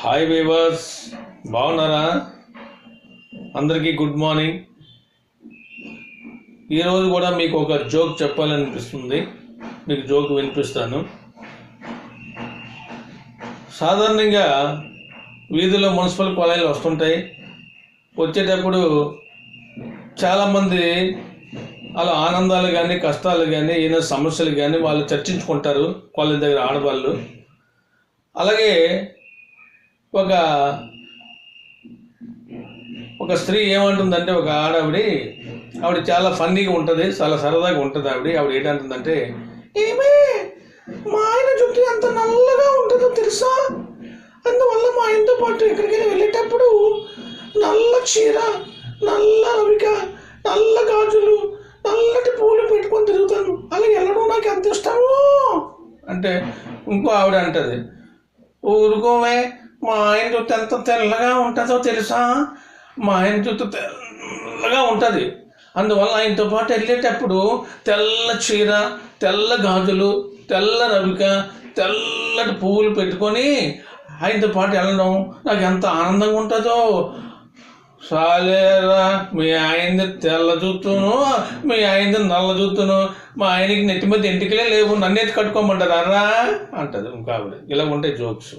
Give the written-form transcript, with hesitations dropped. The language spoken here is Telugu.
హాయ్ వీవర్స్, బాగున్నారా? అందరికీ గుడ్ మార్నింగ్. ఈరోజు కూడా మీకు ఒక జోక్ చెప్పాలనిపిస్తుంది. మీకు జోక్ వినిపిస్తాను. సాధారణంగా వీధిలో మున్సిపల్ కాలేజీలు వస్తుంటాయి. వచ్చేటప్పుడు చాలామంది అలా ఆనందాలు కానీ కష్టాలు కానీ ఏదైనా సమస్యలు కానీ వాళ్ళు చర్చించుకుంటారు కాలేజ్ దగ్గర ఆడవాళ్ళు. అలాగే ఒక స్త్రీ ఏమంటుందంటే, ఒక ఆవిడ చాలా ఫన్నీగా ఉంటుంది, చాలా సరదాగా ఉంటుంది. ఆవిడ ఏంటంటుందంటే, ఏమే మా ఆయన జుట్టు ఎంత నల్లగా ఉంటుందో తెలుసా? అందువల్ల మా ఆయనతో పాటు ఎక్కడికైనా వెళ్ళేటప్పుడు నల్ల చీర, నల్ల రవిక, నల్ల గాజులు, నల్లటి పూలు పెట్టుకొని తిరుగుతాను. అలా వెళ్ళడం నాకు ఎంత ఇష్టమో అంటే, ఇంకో ఆవిడ అంటది, ఊరుకోవే, మా ఆయన జుట్టు ఎంత తెల్లగా ఉంటుందో తెలుసా? మా ఆయన జుట్టు తెల్లగా ఉంటుంది, అందువల్ల ఆయనతో పాటు వెళ్ళేటప్పుడు తెల్ల చీర, తెల్ల గాజులు, తెల్ల రవిక, తెల్లటి పువ్వులు పెట్టుకొని ఆయనతో పాటు వెళ్ళడం నాకు ఎంత ఆనందంగా ఉంటుందో. సాలేరా, మీ ఆయనది తెల్ల జుట్టును, మీ ఆయనది నల్ల జుట్టును, మా ఆయనకి నెత్తి మీద ఎంటికలే లేవు, నన్ను ఎత్తి కట్టుకోమంటారా అంటది ఇంకావిడ. ఇలా ఉంటాయి జోక్స్.